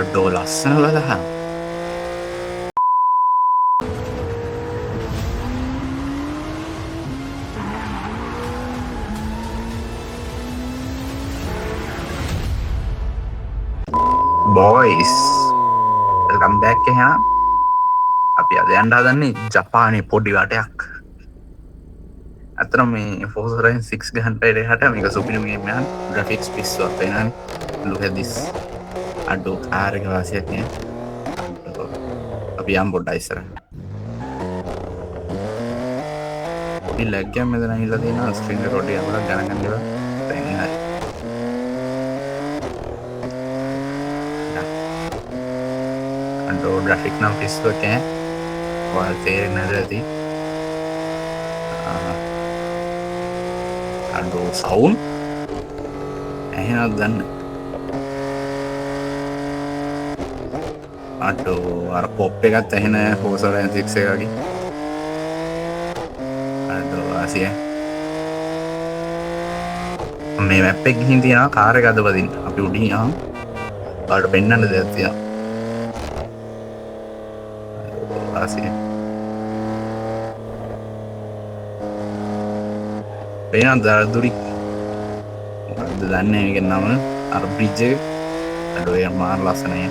අඩෝ ලස්සන බලහන් boys welcome back එහෙනම් අපි අද යන්න හදන්නේ ජපානයේ පොඩි වටයක්. අතන මේ ෆෝසරෙන් 6 ගහන්න එහාට මේක සුපිරිම ගේම් එකක්. ග්‍රැෆික්ස් පිස්සුවක් වෙනවානේ. look at this. අඩෝ කාර් එක වාසියක් නේ. අපි යම් පොඩ්ඩක් ඉස්සරහ. පොඩි ලැග් එකක් මෙතන ඇවිල්ලා තියෙනවා. ස්ක්‍රීන් රෙකෝඩ් එක අපලක් ගණන් ගන්න ඒවා. දැන් හරි. අඩෝ ග්‍රැෆික් නම් පිස්සුවක් ඈ. ඔයාලා තේරෙන්නේ නැද්ද ඇති? අඩෝ සවුන්ඩ් ඇහෙනවද දන්න අඩෝ අර පොප් එකත් ඇහෙන හෝසරයන් 6 එකගේ අඩෝ ආසිය මේ මැප් එක ගිහින් තියෙනවා කාර් එක අදවදින්න අපි උඩින් යමු ඔයාලට පෙන්නන්න දෙයක් තියෙනවා ආසිය පේන දරදුරි මොකක්ද දන්නේ මේක නම අර බ්‍රිජ් එක අඩෝ ඒ මාර ලස්සනයි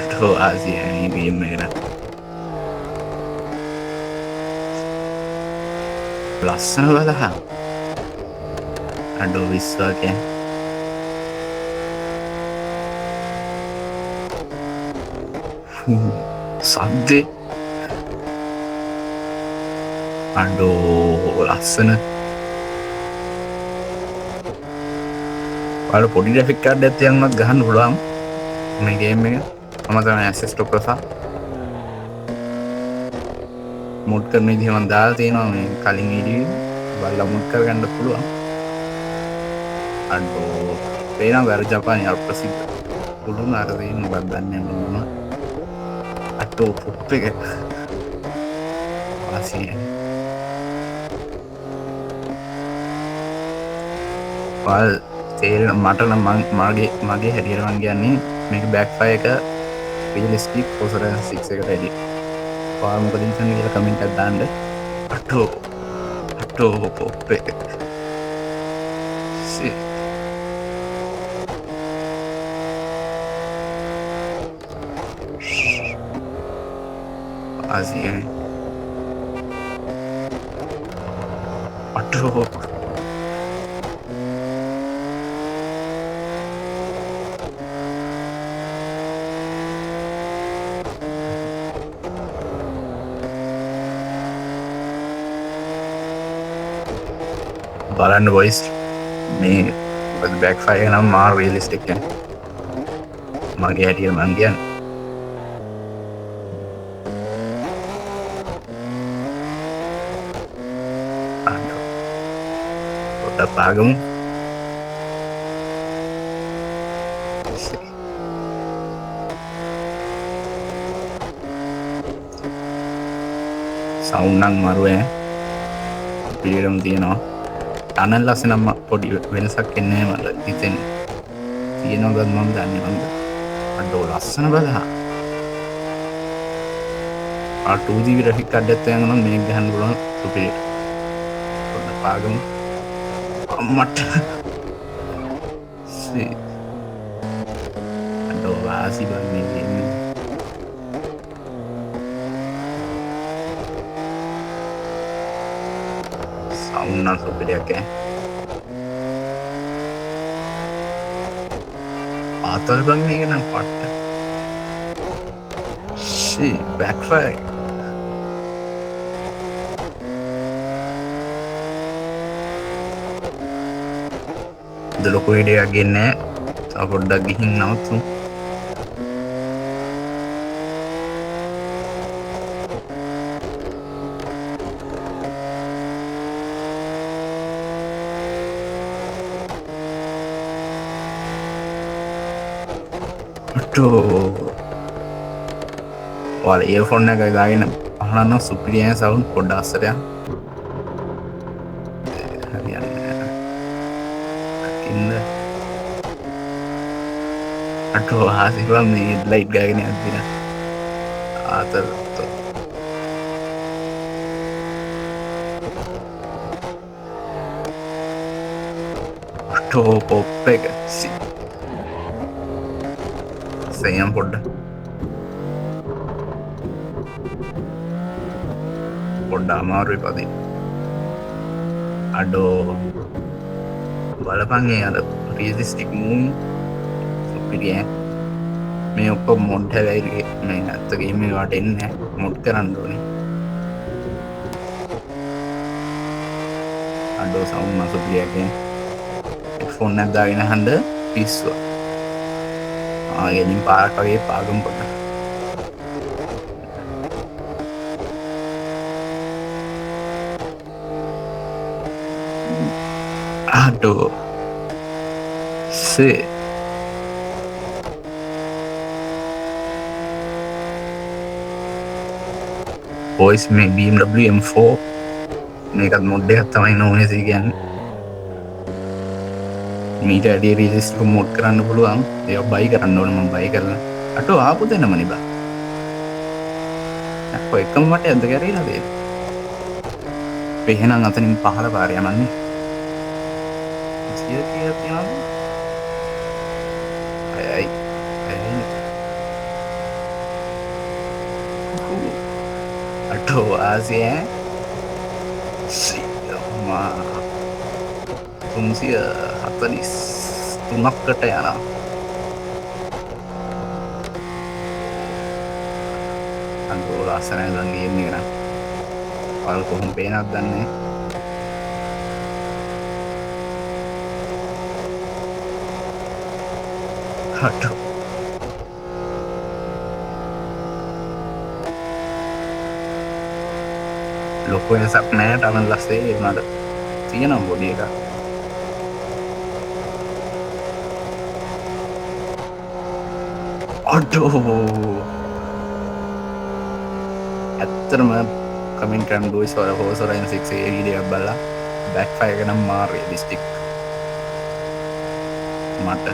අඩෝ ආසියා මේ ගේම් එක ලස්සන බලහන් අඩෝ විශ්වාක සද්දේ අඩෝ ලස්සන වල පොඩි ග්‍රැෆික් කාඩ් එකක් තියන්නත් ගහන්න පුළුවන් මේ ගේම් එක. මම තමයි ඇසෙස් ටොප් ප්‍රසා මොඩ් කරන විදිහ මම දාලා තියෙනවා මේ කලින් වීඩියෝ බලලා මොඩ් කරගන්න පුළුවන්. අඩෝ පේනවා අර ජපානයේ අර ප්‍රසිද්ධ පුළුවන් අර දෙන්න මොකක්ද දන්නේ නැහැ මම. අඩෝ පොප් එක ආසිය වල් තේරෙන මට නම් මගේ හැටියට මං කියන්නේ මේක බෑක්ෆයර් එක රියලිස්ටික් ෆෝසරයන් 6 එකට එඩිට්. ඔයාලා මොකද හිතන්නේ කියලා කමෙන්ට් එකක් දාන්න. අටෝ පොප් එක. සි ආසිය අටෝ බලන්න බොයිස් මේ බෑක්ෆයර් නම් මාර රියලිස්ටික් එක මගේ හැටියට මං කියන්නේ පොඩ්ඩක් පාගමු සවුන්ඩ් නම් මරුවේ පිළිගමු තියෙනවා ටනල් ලස්සනම පොඩි වෙනසක් එන්නේ මට හිතෙන්නේ තියෙනවද මම දන්නේ නැද්ද අඩෝ ලස්සන බලහන් ආ 2D ග්‍රැෆික් කාඩ් එකක් තියන නම් මේක ගහන්න පුළුවන් සුපිරි පොඩ්ඩක් පාගමු අම්මට සී අඩෝ වාසි බන්නේ ඉන්නේ සවුන්ඩ් නම් සුපිරියක් ආතල් බං මේක නම් පට්ට ෂී බෑක්ෆයර් ද ලොකු වීඩියෝ එකක් ගෙන්නේ තව පොඩ්ඩක් ගිහින් නවත්තුමු ඔයාලා ඉයර්ෆෝන් එක දාගෙන අහන්න සුපිරියන් සවුන්ඩ් පොඩ්ඩක් අස්සට යන්න. හරියන්නේ නැහැ. අටෝ ආසිවා මේ ලයිට් ගාගෙන ඇතින ආතර අටෝ පොප් එක සයම් පොඩ්ඩ පොඩ්ඩ අමාරුයි පදී අඩෝ බලපන්ගේ අද රියසිස්ටික් මූන් සුපිරිය මේ ඔක්කො මොඩ් හැවැයිගේ මේ ඇත්තගේ මේ වාට එන්න මොඩ් කරන්න ඕනේ අඩෝ සවුන් සුපිරියගේ ෆොන් ඇත්දාගෙන හන්ඩ පිස්වා ආගෙනින් පාරක් වගේ පාගම් පොට අඩෝ සේ පොයිස් මේ BMW M4 මේකත් මොඩ්ඩ ඇත්තමයි නොනැසි කියන්න මීට අඩිය රිසිස්ක මොඩ් කරන්න පුළුවන් ඒ බයි කරන්න ඕනම බයි කරන්න අටෝ ආපු දෙන්න මනිබා එකම මට ඇද කැරේ ලදේ පෙහෙනම් අතනින් පහල පාරයමන්නේ සිය කිය තියනද අයයි අටෝ ආසිය සියමා 343කට යන අන්තෝ ලස්සනයි දන් ගේන්නේ කරා වල් කොහොම පේනක් දන්නේ අටෝ ලොකු වෙනසක් නෑ ටනල් ලස්සේ වුණාට තියෙනවා බොඩි එක අඩෝ ඇත්තරම කමින් කරන් ඩුයිස් වල හෝසරයින් 6 ඒ වීඩියෝ එකක් බලලා බෑක් ෆයර් එක නම් මාර් රියලිස්ටික් මට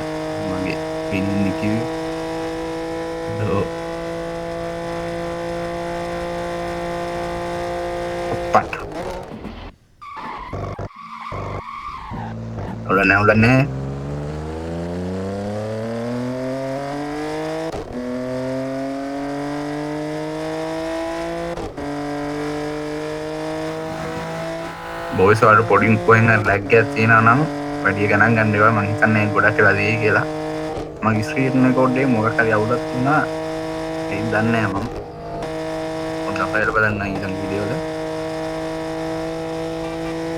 මගේ පින්නේ කිව්වේ දෝ පට උලන්නේ බොයිස් වලට පොඩි කොහෙන් ලැග් එකක් තියෙනවා නම් වැඩි ගණන් ගන්න ඒවා මම හිතන්නේ ගොඩක් වෙලා දෙයි කියලා මගේ ස්ක්‍රීන් රෙකෝඩ් එකේ මොකක් හරි අවුලක් වුණා ඒක දන්නේ නැහැ මම පොඩ්ඩක් ෆයිල් බලන්න ඉතින් වීඩියෝ වල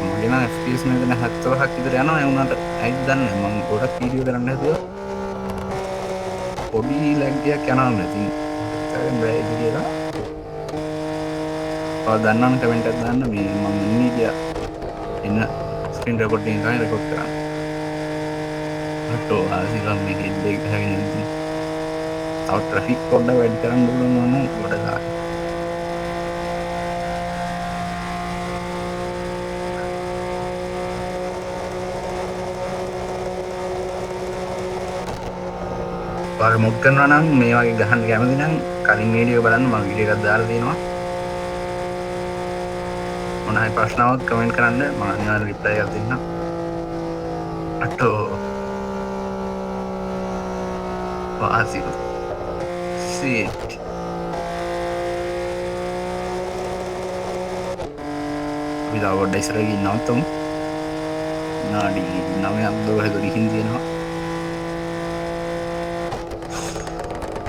මගේ නම් FPS මෙතන 70ක් විතර යනවා ඒ වුණාට ඇයිද දන්නේ මම ගොඩක් වීඩියෝ කරන්න හදුවා පොඩි ලැග් එකක් යනවා නැති ඒකෙන් බෑ කියලා ඔය දන්නවනම් කමෙන්ට් එකක් දාන්න මේ මම ඉන්නේ කියලා එන්න ස්ක්‍රීන් රෙකෝඩින් එකයි රෙකෝඩ් කරන්න අටෝ ආසිකම් මේ හෙඩ් එක ගහගෙන ඉන්නේ තව ට්‍රැෆික් පොඩ්ඩක් වැඩි කරන්න ඕන නම් ගොඩ දාන්න ඔයාලා මොඩ් කරනවා නම් මේ වගේ ගහන්න කැමති නම් කලින් වීඩියෝ බලන්න මම වීඩියෝ එකක් දාලා තියෙනවා මොනවායි ප්‍රශ්නාවක් කමෙන්ට් කරන්න මම අනිවාර්යෙන් රිප්ලයි එකක් දෙන්නම් අටෝ වාසික සීට් විදාවොඩ් ඉස්සරහින් ඉන්නවා තුන් නාඩි 9ක් දෝහෙද ගිහින් තියෙනවා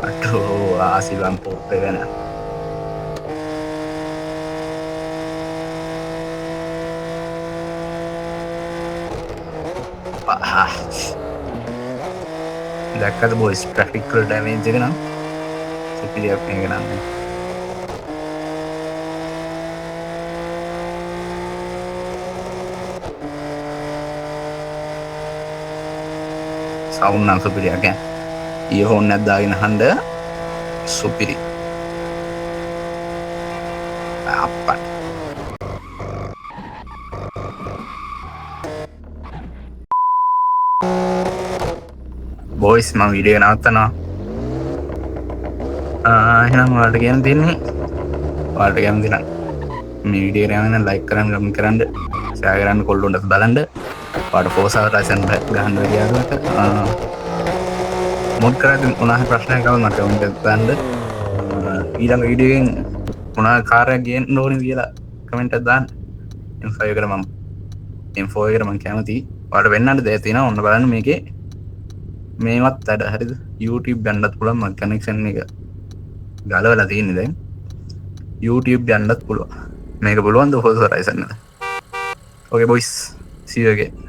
අටෝ ආසිලම් පොප් එක නෑ දැක්කද බොයිස් ට්‍රැෆික් වල ඩැමේජ් එක නම් සුපිරියක් මේක නම් සවුන්ඩ් නම් සුපිරියක් ඈ ඉයර්ෆෝන් එකක් දාගෙන අහන්න සුපිරි අප්පා බොයිස් මම වීඩියෝ නවත්තනවා. එහෙනම් ඔයාලට කියන්න තියෙන්නේ ඔයාලට කැමති නම් මේ වීඩියෝ එක නම් ලයික් කරන්න, කමෙන්ට් කරන්න, ෂෙයා කරන්න, කොල්ලොන්ට බලන්න. ඔයාලට ෆෝසාව රයිසන් ගහන්න විදියට මොඩ් කරද්දී මොනවා ප්‍රශ්නයක් ආවම මට කමෙන්ට් එකක් දාන්න. ඊළඟ වීඩියෝ එකෙන් මොනවා කාර්යයක් ගේන්න ඕනේ කියලා කමෙන්ට් එකක් දාන්න. M5 එකට M4 එකට මම කැමතියි. ඔයාලට වෙන්නන්න දෙයක් තියෙනවා. ඔන්න බලන්න මේකේ මේවත් වැඩ හරිද? YouTube යන්නත් පුළුවන්. මම කනෙක්ෂන් එක ගලවලා තියෙන්නේ දැන්. YouTube යන්නත් පුළුවන්. මේක පුළුවන් ද Forza Horizon එක? Okay boys, see you again.